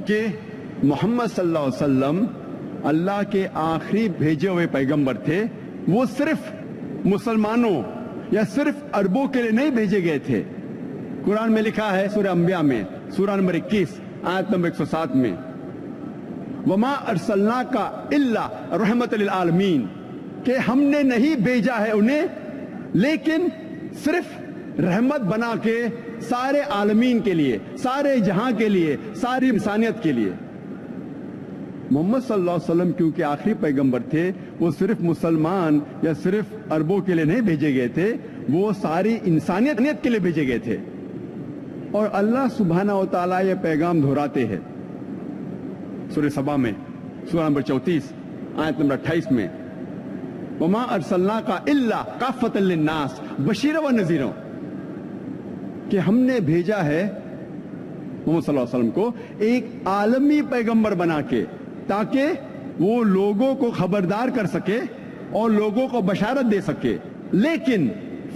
کہ محمد صلی اللہ علیہ وسلم اللہ کے آخری بھیجے ہوئے پیغمبر تھے. وہ صرف مسلمانوں یا صرف عربوں کے لیے نہیں بھیجے گئے تھے. قرآن میں لکھا ہے سورہ انبیاء میں سورہ نمبر 21 آیت نمبر 107 میں وما ارسلناک الا رحمت للعالمین، کہ ہم نے نہیں بھیجا ہے انہیں لیکن صرف رحمت بنا کے سارے عالمین کے لیے، سارے جہاں کے لیے، ساری انسانیت کے لیے. محمد صلی اللہ علیہ وسلم کیونکہ آخری پیغمبر تھے، وہ صرف مسلمان یا صرف عربوں کے لیے نہیں بھیجے گئے تھے، وہ ساری انسانیت کے لیے بھیجے گئے تھے. اور اللہ سبحانہ و تعالیٰ یہ پیغام دہراتے ہیں سورہ سبا میں سورہ نمبر 34 آیت نمبر 28 میں وما ارسلناک الا کافۃ للناس بشیرا ونذیرا، کہ ہم نے بھیجا ہے محمد صلی اللہ علیہ وسلم کو ایک عالمی پیغمبر بنا کے تاکہ وہ لوگوں کو خبردار کر سکے اور لوگوں کو بشارت دے سکے. لیکن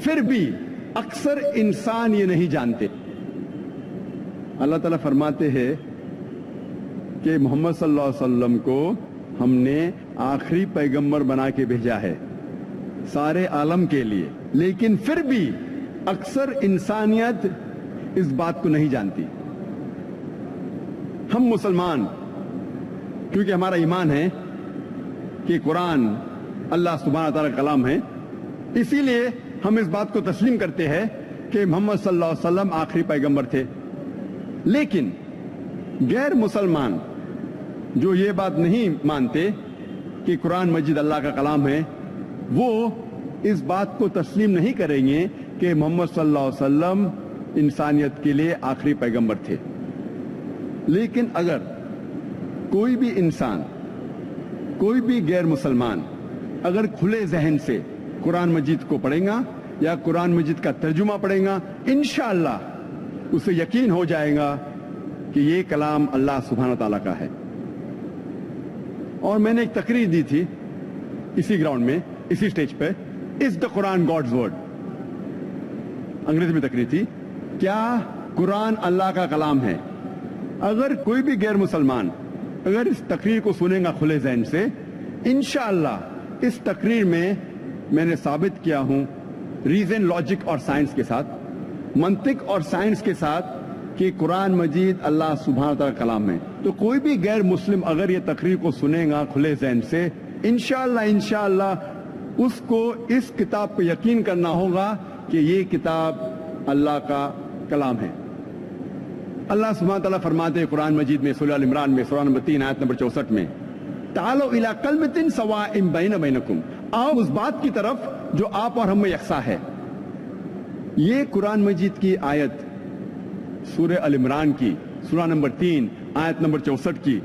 پھر بھی اکثر انسان یہ نہیں جانتے. اللہ تعالیٰ فرماتے ہیں کہ محمد صلی اللہ علیہ وسلم کو ہم نے آخری پیغمبر بنا کے بھیجا ہے سارے عالم کے لیے، لیکن پھر بھی اکثر انسانیت اس بات کو نہیں جانتی. ہم مسلمان کیونکہ ہمارا ایمان ہے کہ قرآن اللہ سبحانہ تعالیٰ کا کلام ہے، اسی لیے ہم اس بات کو تسلیم کرتے ہیں کہ محمد صلی اللہ علیہ وسلم آخری پیغمبر تھے. لیکن غیر مسلمان جو یہ بات نہیں مانتے کہ قرآن مجید اللہ کا کلام ہے، وہ اس بات کو تسلیم نہیں کریں گے کہ محمد صلی اللہ علیہ وسلم انسانیت کے لیے آخری پیغمبر تھے. لیکن اگر کوئی بھی انسان، کوئی بھی غیر مسلمان اگر کھلے ذہن سے قرآن مجید کو پڑھے گا یا قرآن مجید کا ترجمہ پڑھے گا، انشاءاللہ اسے یقین ہو جائے گا کہ یہ کلام اللہ سبحانہ تعالیٰ کا ہے. اور میں نے ایک تقریر دی تھی اسی گراؤنڈ میں، اسی سٹیج پہ، از دا قرآن گاڈز ورڈ، انگریزی میں تقریر تھی، کیا قرآن اللہ کا کلام ہے؟ اگر کوئی بھی غیر مسلمان اگر اس تقریر کو سنے گا کھلے ذہن سے، انشاءاللہ اس تقریر میں نے ثابت کیا ہوں ریزن، لاجک اور سائنس کے ساتھ، منطق اور سائنس کے ساتھ، کہ قرآن مجید اللہ سبحانہ تعالیٰ کا کلام ہے. تو کوئی بھی غیر مسلم اگر یہ تقریر کو سنے گا کھلے ذہن سے، انشاءاللہ اس کو اس کتاب پہ یقین کرنا ہوگا کہ یہ کتاب اللہ کا کلام ہے. اللہ سبحانہ تعالیٰ فرماتے ہیں قرآن مجید میں سورہ ال عمران میں سورہ نمبر 3 آیت نمبر 64 میں تعالوا الی کلمۃ سواء بین بینکم، آؤ اس بات کی طرف جو آپ اور ہم میں یکساں ہے. یہ قرآن مجید کی آیت سورہ ال عمران کی سورہ نمبر 3 آیت نمبر 64 کی،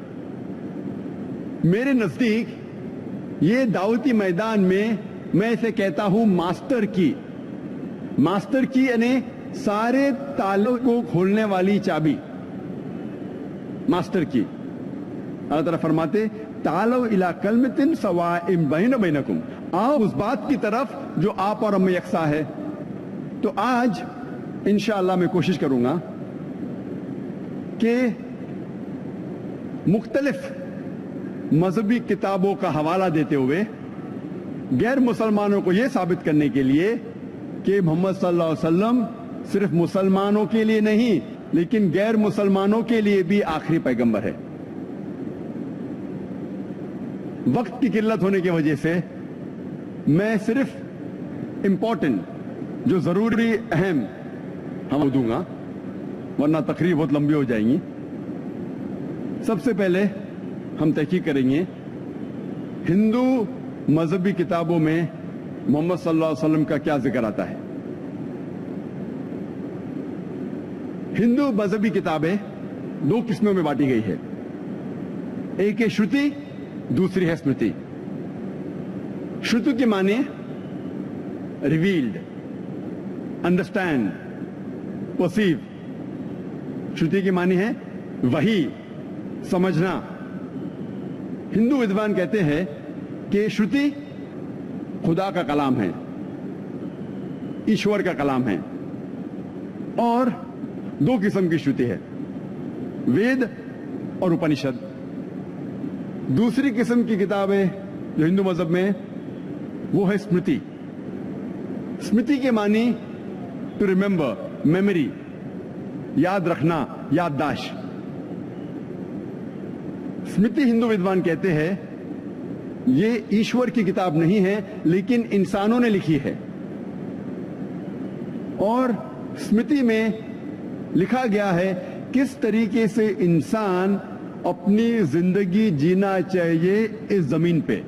میرے نزدیک یہ دعوتی میدان میں میں اسے کہتا ہوں ماسٹر کی یعنی سارے تالوں کو کھولنے والی چابی، ماسٹر کی. اللہ تعالیٰ فرماتے تعالوا الی کلمۃ سواء بین بینکم، آؤ اس بات کی طرف جو آپ اور ہم میں یکساں ہے. تو آج انشاءاللہ میں کوشش کروں گا کہ مختلف مذہبی کتابوں کا حوالہ دیتے ہوئے غیر مسلمانوں کو یہ ثابت کرنے کے لیے کہ محمد صلی اللہ علیہ وسلم صرف مسلمانوں کے لیے نہیں لیکن غیر مسلمانوں کے لیے بھی آخری پیغمبر ہے. وقت کی قلت ہونے کی وجہ سے میں صرف امپورٹنٹ جو ضروری اہم ہم دوں گا ورنہ تقریر بہت لمبی ہو جائیں گی. سب سے پہلے ہم تحقیق کریں گے ہندو مذہبی کتابوں میں محمد صلی اللہ علیہ وسلم کا کیا ذکر آتا ہے. ہندو مذہبی کتابیں دو قسموں میں بانٹی گئی ہے، ایک ہے شروتی، دوسری ہے اسمرتی. شروتی کے معنی ریویلڈ، انڈرسٹینڈ، پرسیو. شروتی کے معنی ہے وحی، سمجھنا. ہندو ودوان کہتے ہیں کہ شروتی خدا کا کلام ہے، ایشور کا کلام ہے. اور دو قسم کی شروتی ہے، وید اور اپنشد. دوسری قسم کی کتاب ہے جو ہندو مذہب میں وہ ہے اسمرتی. اسمرتی کے معنی ٹو ریمبر، میموری، یاد رکھنا، یادداشت. اسمرتی ہندو ودوان کہتے ہیں یہ ایشور کی کتاب نہیں ہے لیکن انسانوں نے لکھی ہے، اور اسمرتی میں لکھا گیا ہے کس طریقے سے انسان اپنی زندگی جینا چاہیے اس زمین پہ،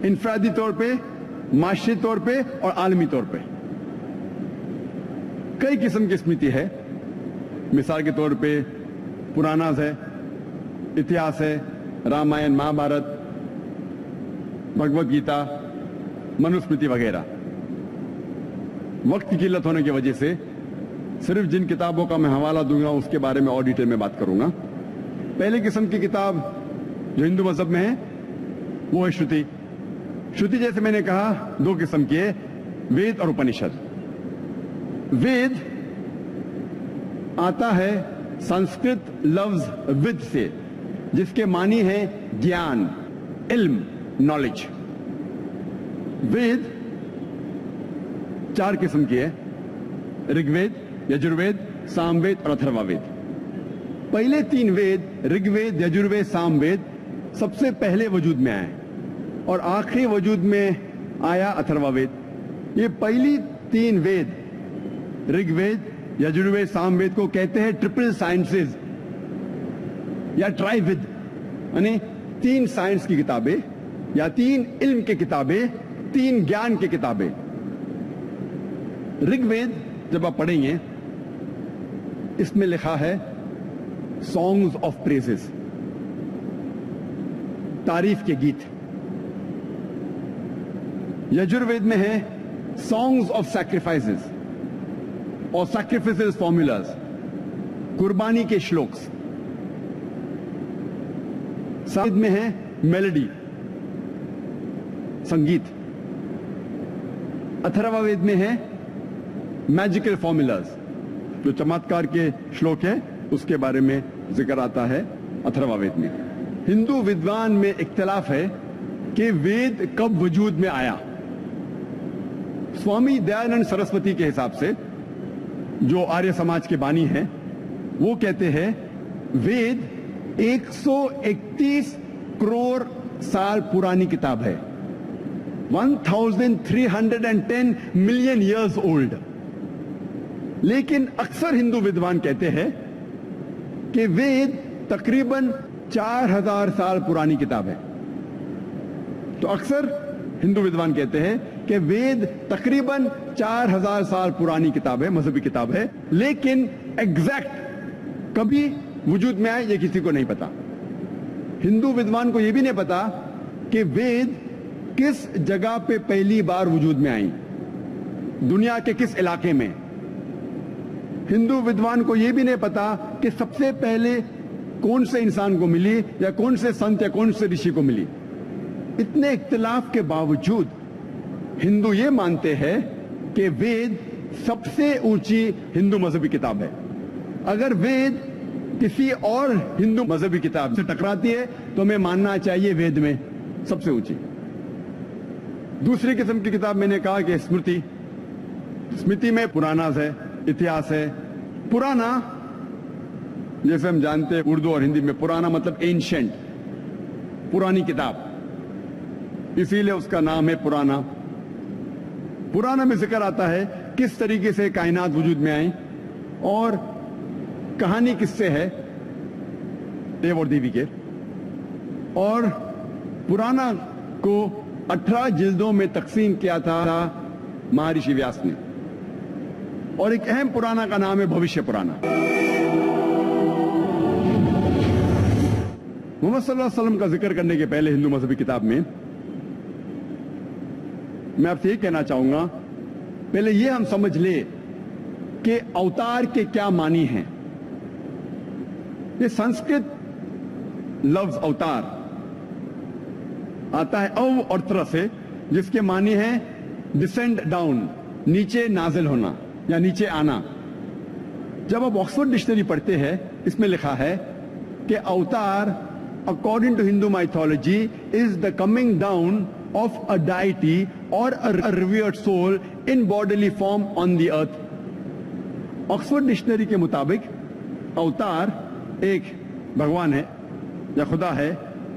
انفرادی طور پہ، معاشرتی طور پہ اور عالمی طور پہ. کئی قسم کی اسمرتی ہے. مثال کے طور پہ پراناز ہے، اتہاس ہے، رامائن، مہابھارت، بھگوت گیتا، منوسمرتی وغیرہ. وقت کی قلت ہونے کی وجہ سے صرف جن کتابوں کا میں حوالہ دوں گا اس کے بارے میں اور ڈیٹیل میں بات کروں گا. پہلی قسم کی کتاب جو ہندو مذہب میں ہے وہ ہے شروتی. شروتی جیسے میں نے کہا دو قسم کی ہے، وید اور اپنشد. وید آتا ہے سنسکرت لفظ ود سے جس کے معنی ہے گیان، علم، نالج. وید چار قسم کی ہے، رگ وید، یجروید، سام وید اور اتھروا وید. پہلے تین وید رگ وید، یجروید، سام وید سب سے پہلے وجود میں آئے اور آخری وجود میں آیا اتھروا وید. یہ پہلی تین وید رگ وید، یجروید، سام وید کو کہتے ہیں ٹرپل سائنسز یا ٹرائی ود، یعنی تین سائنس کی کتابیں یا تین علم کی کتابیں، تین گیان کی کتابیں. رگ وید جب آپ پڑھیں گے اس میں لکھا ہے سانگز آف پریزز، تعریف کے گیت. یجروید میں ہے سانگز آف سیکریفائسز اور سیکریفائسز فارمولاز، قربانی کے شلوکس. ساموید میں ہے میلڈی، سنگیت. اتھروا وید میں ہے میجیکل فارمولاز، جو چمتکار کے شلوک ہے اس کے بارے میں ذکر آتا ہے اتھروا وید میں. ہندو ودوان میں اختلاف ہے کہ وید کب وجود میں آیا. سوامی دیانند سرسوتی کے حساب سے جو آریہ سماج کے بانی ہیں وہ کہتے ہیں وید 131 کروڑ سال پرانی کتاب ہے، 1310 ملین ایئرز اولڈ. لیکن اکثر ہندو ودوان کہتے ہیں کہ وید تقریباً 4000 سال پرانی کتاب ہے. تو اکثر ہندو ودوان کہتے ہیں کہ وید تقریباً 4000 سال پرانی کتاب ہے، مذہبی کتاب ہے، لیکن ایگزیکٹ کبھی وجود میں آئے یہ کسی کو نہیں پتا. ہندو ودوان کو یہ بھی نہیں پتا کہ وید کس جگہ پہ پہلی بار وجود میں آئیں، دنیا کے کس علاقے میں. ہندو ودوان کو یہ بھی نہیں پتا کہ سب سے پہلے کون سے انسان کو ملی یا کون سے سنت یا کون سے رشی کو ملی. اتنے اختلاف کے باوجود ہندو یہ مانتے ہیں کہ وید سب سے اونچی ہندو مذہبی کتاب ہے. اگر وید کسی اور ہندو مذہبی کتاب سے ٹکراتی ہے تو ہمیں ماننا چاہیے وید میں سب سے اونچی. دوسری قسم کی کتاب میں نے کہا کہ اسمرتی. اسمرتی میں پراناز ہے، اتہاس ہے. پرانا جیسے ہم جانتے ہیں اردو اور ہندی میں پرانا مطلب اینشنٹ، پرانی کتاب، اسی لیے اس کا نام ہے پرانا. پرانا میں ذکر آتا ہے کس طریقے سے کائنات وجود میں آئیں اور کہانی کس سے ہے، دیو اور دیوی کے. اور پرانا کو 18 جلدوں میں تقسیم کیا تھا مہارشی ویاس نے، اور ایک اہم پرانا کا نام ہے بھوشیہ پرانا. محمد صلی اللہ علیہ وسلم کا ذکر کرنے کے پہلے ہندو مذہبی کتاب میں میں آپ سے یہ کہنا چاہوں گا، پہلے یہ ہم سمجھ لے کہ اوتار کے کیا معنی ہیں. یہ سنسکرت لفظ اوتار آتا ہے او اور تر سے، جس کے معنی ہے ڈسینڈ ڈاؤن، نیچے نازل ہونا یا نیچے آنا. جب آپ آکسفورڈ ڈکشنری پڑھتے ہیں اس میں لکھا ہے کہ اوتار according to Hindu mythology is the coming down of a deity or a revered soul in bodily form on the earth. Oxford dictionary کے مطابق اوتار ایک بھگوان ہے یا خدا ہے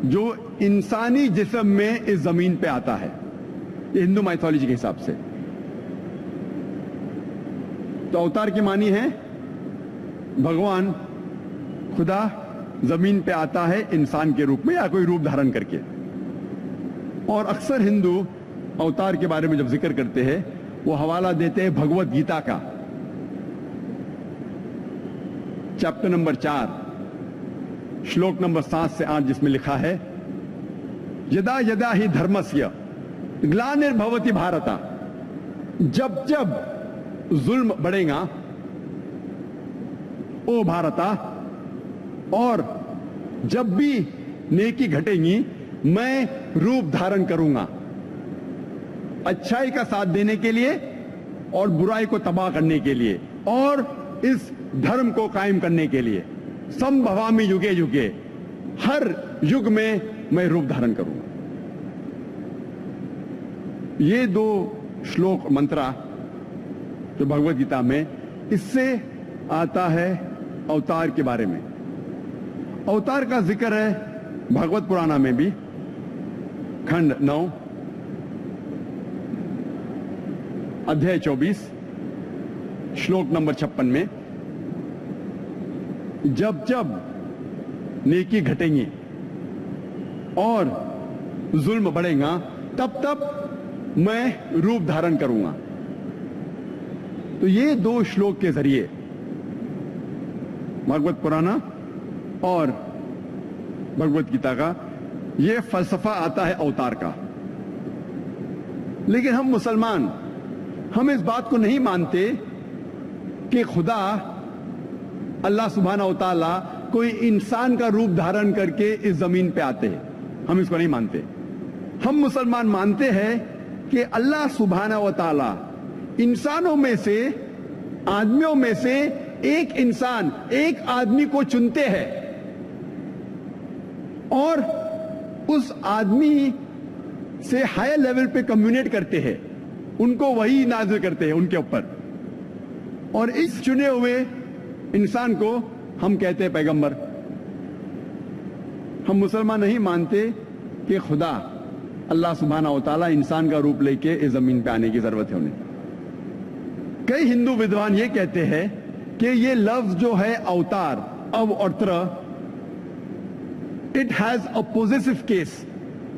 جو انسانی جسم میں اس زمین پہ آتا ہے، یہ ہندو مائتھولوجی کے حساب سے. تو اوتار کی معنی ہے بھگوان خدا زمین پہ آتا ہے انسان کے روپ میں یا کوئی روپ دھارن کر کے. اور اکثر ہندو اوتار کے بارے میں جب ذکر کرتے ہیں وہ حوالہ دیتے ہیں بھگوت گیتا کا، چیپٹر نمبر 4 شلوک نمبر 7 سے 8، جس میں لکھا ہے یدا یدا ہی دھرمسیا گلانربھوتی بھارتا، جب جب ظلم بڑھے گا او بھارتا، اور جب بھی نیکی گھٹے گی میں روپ دھارن کروں گا اچھائی کا ساتھ دینے کے لیے اور برائی کو تباہ کرنے کے لیے اور اس دھرم کو قائم کرنے کے لیے. سمبھوامی یوگے یوگے، ہر یگ میں روپ دھارن کروں گا. یہ 2 شلوک منترا جو بھگوت گیتا میں، اس سے آتا ہے اوتار کے بارے میں. اوتار کا ذکر ہے بھگوت پرانا میں بھی، کھنڈ 9 ادھیائے 24 شلوک نمبر 56 میں، جب جب نیکی گھٹیں گی اور ظلم بڑھے گا تب تب میں روپ دھارن کروں گا. تو یہ 2 شلوک کے ذریعے بھگوت پرانا اور بھگوت گیتا کا یہ فلسفہ آتا ہے اوتار کا. لیکن ہم مسلمان ہم اس بات کو نہیں مانتے کہ خدا اللہ سبحانہ و تعالی کوئی انسان کا روپ دھارن کر کے اس زمین پہ آتے ہیں. ہم اس کو نہیں مانتے. ہم مسلمان مانتے ہیں کہ اللہ سبحانہ و تعالی انسانوں میں سے، آدمیوں میں سے ایک انسان، ایک آدمی کو چنتے ہیں اور اس آدمی سے ہائی لیول پہ کمیونیٹ کرتے ہیں، ان کو وہی نازل کرتے ہیں ان کے اوپر، اور اس چنے ہوئے انسان کو ہم کہتے ہیں پیغمبر. ہم مسلمان نہیں مانتے کہ خدا اللہ سبحانہ و تعالیٰ انسان کا روپ لے کے اس زمین پہ آنے کی ضرورت ہے انہیں. کئی ہندو ودوان یہ کہتے ہیں کہ یہ لفظ جو ہے اوتار، او اور تر، it has a possessive case.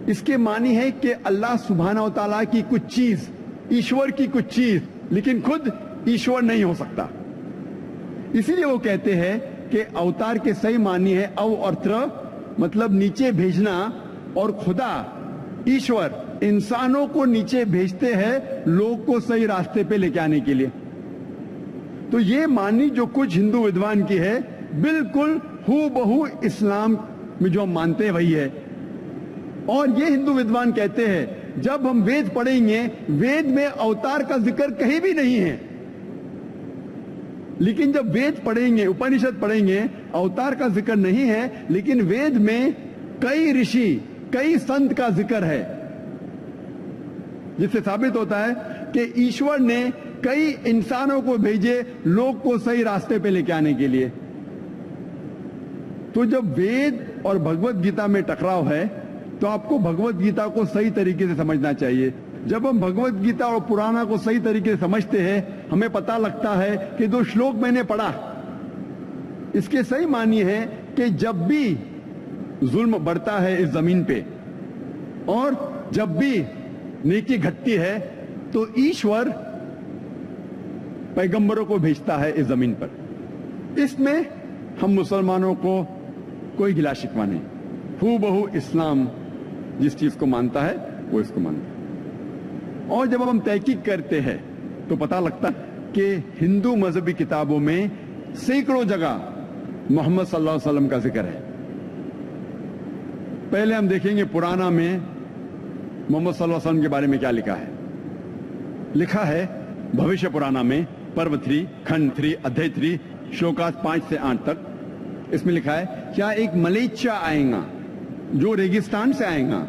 اس کے معنی ہے کہ اللہ سبحانہ و تعالیٰ کی کچھ چیز، ایشور کی کچھ چیز، لیکن خود ایشور نہیں ہو سکتا. اسی لیے وہ کہتے ہیں کہ اوتار کے صحیح معنی ہے او اور تر، مطلب نیچے بھیجنا، اور خدا ایشور انسانوں کو نیچے بھیجتے ہیں لوگ کو صحیح راستے پہ لے کے آنے کے لیے. تو یہ معنی جو کچھ ہندو ودوان کی ہے بالکل ہو بہو اسلام میں جو ہم مانتے ہیں وہی ہے. اور یہ ہندو ودوان کہتے ہیں جب ہم وید پڑھیں گے وید میں اوتار کا ذکر کہیں بھی نہیں ہے، لیکن جب وید پڑھیں گے، اپنشد پڑھیں گے، اوتار کا ذکر نہیں ہے، لیکن وید میں کئی رشی، کئی سنت کا ذکر ہے، جس سے ثابت ہوتا ہے کہ ایشور نے کئی انسانوں کو بھیجے لوگ کو صحیح راستے پہ لے کے آنے کے لیے. تو جب وید اور بھگوت گیتا میں ٹکراؤ ہے تو آپ کو بھگوت گیتا کو صحیح طریقے سے سمجھنا چاہیے. جب ہم بھگوت گیتا اور پرانا کو صحیح طریقے سے سمجھتے ہیں ہمیں پتہ لگتا ہے کہ 2 شلوک میں نے پڑھا، اس کے صحیح معنی ہے کہ جب بھی ظلم بڑھتا ہے اس زمین پہ اور جب بھی نیکی گھٹتی ہے تو ایشور پیغمبروں کو بھیجتا ہے اس زمین پر. اس میں ہم مسلمانوں کو کوئی گلا شکوہ نہیں. ہو بہو اسلام جس چیز کو مانتا ہے وہ اس کو مانتا ہے. اور جب ہم تحقیق کرتے ہیں تو پتہ لگتا ہے کہ ہندو مذہبی کتابوں میں سینکڑوں جگہ محمد صلی اللہ علیہ وسلم کا ذکر ہے. پہلے ہم دیکھیں گے پرانا میں محمد صلی اللہ علیہ وسلم کے بارے میں کیا لکھا ہے. لکھا ہے بھوشیہ پرانا میں پرو 3 کھنڈ 3 ادھیائے 3 شلوکات 5 سے 8 تک اس میں لکھا ہے کیا ایک ملیچا آئے گا جو ریگستان سے آئے گا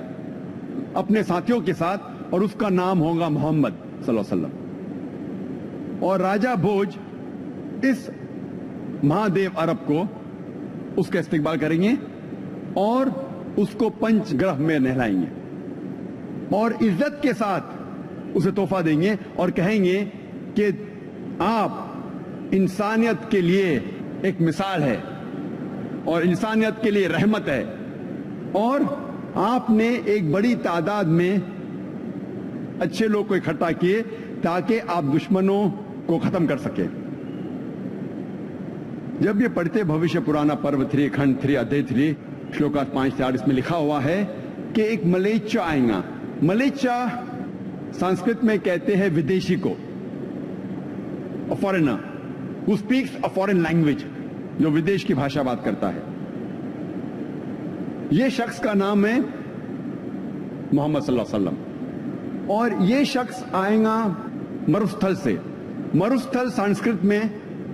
اپنے ساتھیوں کے ساتھ، اور اس کا نام ہوگا محمد صلی اللہ علیہ وسلم، اور راجہ بھوج اس مہادیو عرب کو اس کا استقبال کریں گے اور اس کو پنچ گرہ میں نہلائیں گے اور عزت کے ساتھ اسے تحفہ دیں گے اور کہیں گے کہ آپ انسانیت کے لیے ایک مثال ہے اور انسانیت کے لیے رحمت ہے، اور آپ نے ایک بڑی تعداد میں اچھے لوگ کو اکٹھا کیے تاکہ آپ دشمنوں کو ختم کر سکیں۔ جب یہ پڑھتے بھوشیہ پرانا پرو 3 کھنڈ 3 ادھیے 3 شلوکات 5 سے 8 اس میں لکھا ہوا ہے کہ ایک ملیچا آئے گا۔ ملیچا سنسکرت میں کہتے ہیں ودیشی کو، foreigner who speaks a foreign language، جو ودیش کی بھاشا بات کرتا ہے۔ یہ شخص کا نام ہے محمد صلی اللہ علیہ وسلم، اور یہ شخص آئے گا مروستھل سے۔ مروستھل سنسکرت میں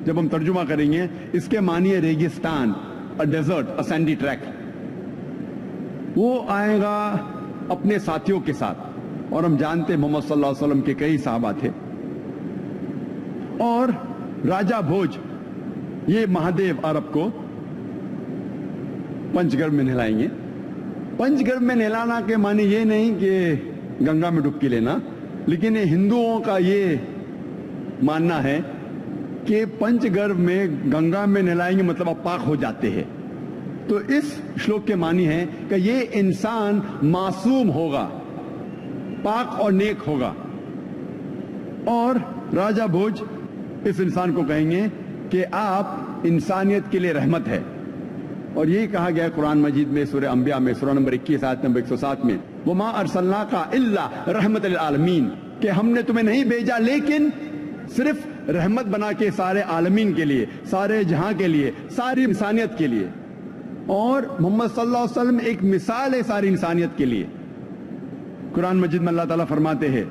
جب ہم ترجمہ کریں گے اس کے معنی ہے ریگستان، a desert، a sandy track۔ وہ آئے گا اپنے ساتھیوں کے ساتھ، اور ہم جانتے ہیں محمد صلی اللہ علیہ وسلم کے کئی صحابہ تھے، اور راجہ بھوج یہ مہادیو عرب کو پنچ گرھ میں نہلائیں گے۔ پنچ گرھ میں نہلانا کے معنی یہ نہیں کہ گنگا میں ڈبکی لینا، لیکن ہندوؤں کا یہ ماننا ہے کہ پنچ گرھ میں گنگا میں نہلائیں گے مطلب آپ پاک ہو جاتے ہیں۔ تو اس شلوک کے معنی ہے کہ یہ انسان معصوم ہوگا، پاک اور نیک ہوگا، اور راجہ بھوج اس انسان کو کہیں گے کہ آپ انسانیت کے لیے رحمت ہے۔ اور یہی کہا گیا قرآن مجید میں سورہ انبیاء میں سورہ نمبر 21 آیت نمبر 107 میں وَمَا أَرْسَلْنَاكَ إِلَّا رَحْمَةً لِلْعَالَمِينَ، کہ ہم نے تمہیں نہیں بھیجا لیکن صرف رحمت بنا کے سارے عالمین کے لیے، سارے جہاں کے لیے، ساری انسانیت کے لیے۔ اور محمد صلی اللہ علیہ وسلم ایک مثال ہے ساری انسانیت کے لیے۔ قرآن مجید میں اللہ تعالیٰ فرماتے ہیں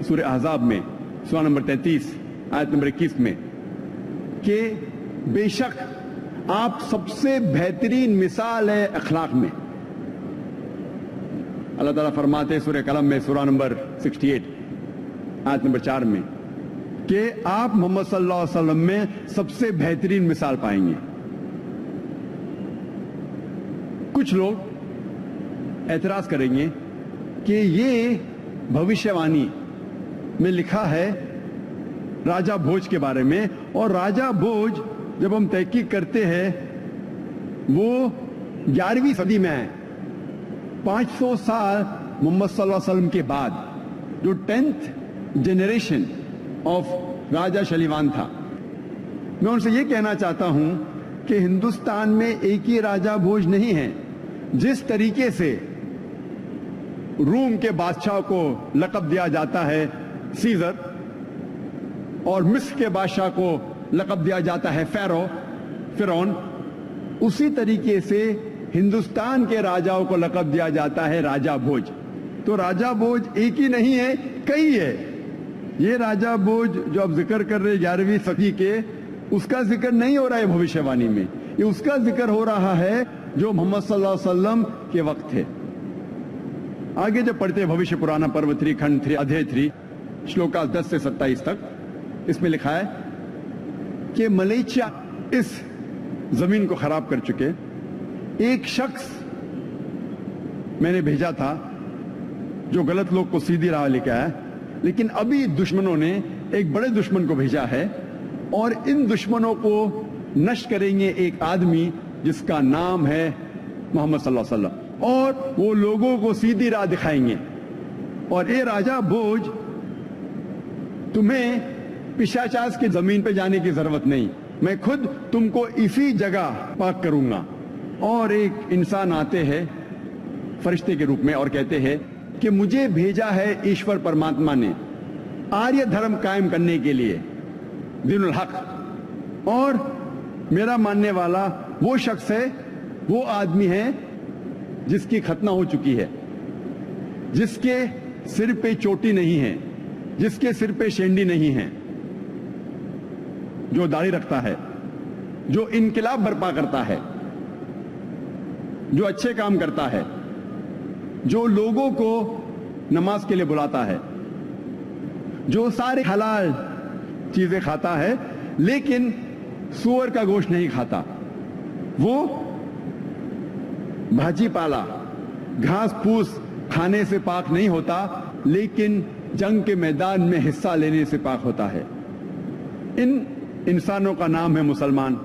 سورہ احزاب میں سورہ نمبر 33 آیت نمبر 21 میں کہ بے شک آپ سب سے بہترین مثال ہے اخلاق میں۔ اللہ تعالیٰ فرماتے ہیں سورہ قلم میں سورہ نمبر 68 آیت نمبر 4 میں کہ آپ محمد صلی اللہ علیہ وسلم میں سب سے بہترین مثال پائیں گے۔ کچھ لوگ اعتراض کریں گے کہ یہ بھوشیہ وانی میں لکھا ہے راجہ بھوج کے بارے میں، اور راجہ بھوج جب ہم تحقیق کرتے ہیں وہ 11ویں صدی میں ہے، 500 سال محمد صلی اللہ علیہ وسلم کے بعد، جو 10th جنریشن آف راجہ شلیوان تھا۔ میں ان سے یہ کہنا چاہتا ہوں کہ ہندوستان میں ایک ہی راجہ بھوج نہیں ہے۔ جس طریقے سے روم کے بادشاہ کو لقب دیا جاتا ہے سیزر، اور مصر کے بادشاہ کو لقب دیا جاتا ہے فرعون، اسی طریقے سے ہندوستان کے راجاؤں کو لقب دیا جاتا ہے راجہ بھوج۔ تو راجہ بھوج ایک ہی نہیں ہے، کئی ہے۔ یہ راجہ بھوج جو آپ ذکر کر رہے 11ویں صدی کے، اس کا ذکر نہیں ہو رہا ہے بھوشیہ وانی میں، یہ اس کا ذکر ہو رہا ہے جو محمد صلی اللہ علیہ وسلم کے وقت ہے۔ آگے جب پڑھتے بھوشیہ پرانا پرو 3 کھنڈ 3 ادھیے 3 شلوکات 10 سے 27 تک، اس میں لکھا ہے کہ ملیچیا اس زمین کو خراب کر چکے ایک شخص میں نے بھیجا تھا جو غلط لوگ کو سیدھی راہ لے کے آیا، لیکن ابھی دشمنوں نے ایک بڑے دشمن کو بھیجا ہے، اور ان دشمنوں کو نشٹ کریں گے ایک آدمی جس کا نام ہے محمد صلی اللہ علیہ وسلم، اور وہ لوگوں کو سیدھی راہ دکھائیں گے۔ اور اے راجہ بھوج، تمہیں پشاچاس کی زمین پہ جانے کی ضرورت نہیں، میں خود تم کو اسی جگہ پاک کروں گا۔ اور ایک انسان آتے ہیں فرشتے کے روپ میں اور کہتے ہیں کہ مجھے بھیجا ہے ایشور پرماتما نے آریہ دھرم قائم کرنے کے لیے، دین الحق، اور میرا ماننے والا وہ شخص ہے، وہ آدمی ہے جس کی ختنہ ہو چکی ہے، جس کے سر پہ چوٹی نہیں ہے، جس کے سر پہ شینڈی نہیں ہے، جو داڑھی رکھتا ہے، جو انقلاب برپا کرتا ہے، جو اچھے کام کرتا ہے، جو لوگوں کو نماز کے لیے بلاتا ہے، جو سارے حلال چیزیں کھاتا ہے لیکن سور کا گوشت نہیں کھاتا، وہ بھاجی پالا گھاس پھوس کھانے سے پاک نہیں ہوتا لیکن جنگ کے میدان میں حصہ لینے سے پاک ہوتا ہے، ان انسانوں کا نام ہے مسلمان۔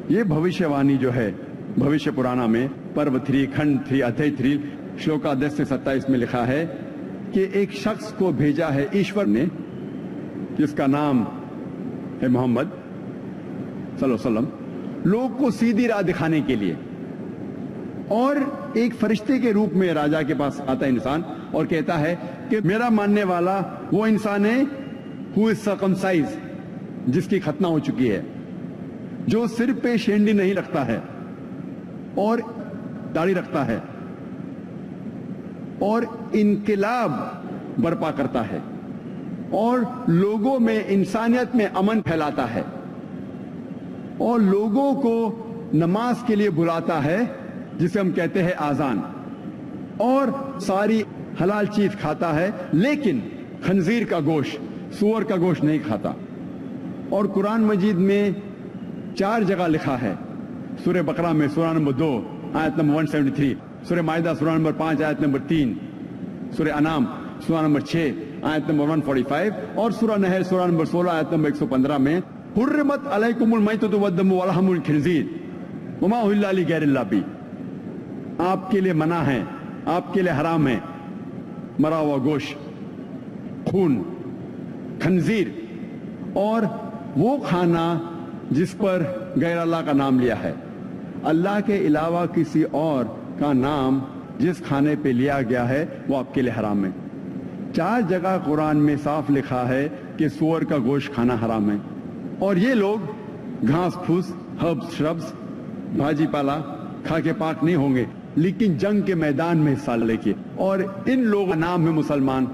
یہ بھوشیہ وانی جو ہے بھوشیہ پرانا میں پرو 3 کھنڈ 3 ادھیائے 3 شلوکا 10 سے 27 میں لکھا ہے کہ ایک شخص کو بھیجا ہے ایشور نے جس کا نام ہے محمد صلی اللہ علیہ وسلم، لوگ کو سیدھی راہ دکھانے کے لیے، اور ایک فرشتے کے روپ میں راجا کے پاس آتا ہے انسان اور کہتا ہے کہ میرا ماننے والا وہ انسان ہے who is circumcised، جس کی ختنہ ہو چکی ہے، جو سر پہ شینڈی نہیں رکھتا ہے اور داڑھی رکھتا ہے اور انقلاب برپا کرتا ہے اور لوگوں میں انسانیت میں امن پھیلاتا ہے اور لوگوں کو نماز کے لیے بلاتا ہے جسے ہم کہتے ہیں آذان، اور ساری حلال چیز کھاتا ہے لیکن خنزیر کا گوشت، سور کا گوشت نہیں کھاتا۔ اور قرآن مجید میں 4 جگہ لکھا ہے، سورہ بقرہ میں سورہ نمبر 2 آیت نمبر 173، سورہ مائدہ سورہ نمبر 5 آیت نمبر 3، سورہ انعام سورہ نمبر 6 آیت نمبر 145 اور سورہ نحل سورہ نمبر 16 آیت نمبر 115 میں حرمت علیکم المیتۃ والدم ولحم الخنزیر وما اہل لغیر اللہ بہ، آپ کے لیے منع ہے، آپ کے لیے حرام ہے مرا ہوا گوشت، خون، خنزیر اور وہ کھانا جس پر غیر اللہ کا نام لیا ہے، اللہ کے علاوہ کسی اور کا نام جس کھانے پہ لیا گیا ہے وہ آپ کے لیے حرام ہے۔ 4 جگہ قرآن میں صاف لکھا ہے کہ سور کا گوشت کھانا حرام ہے، اور یہ لوگ گھاس پھوس، ہربس، شربس، بھاجی پالا کھا کے پاک نہیں ہوں گے لیکن جنگ کے میدان میں حصہ لے کے، اور ان لوگوں کا نام ہے مسلمان۔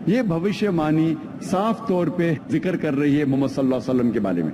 یہ بھوشیہ وانی صاف طور پہ ذکر کر رہی ہے محمد صلی اللہ علیہ وسلم کے بارے میں۔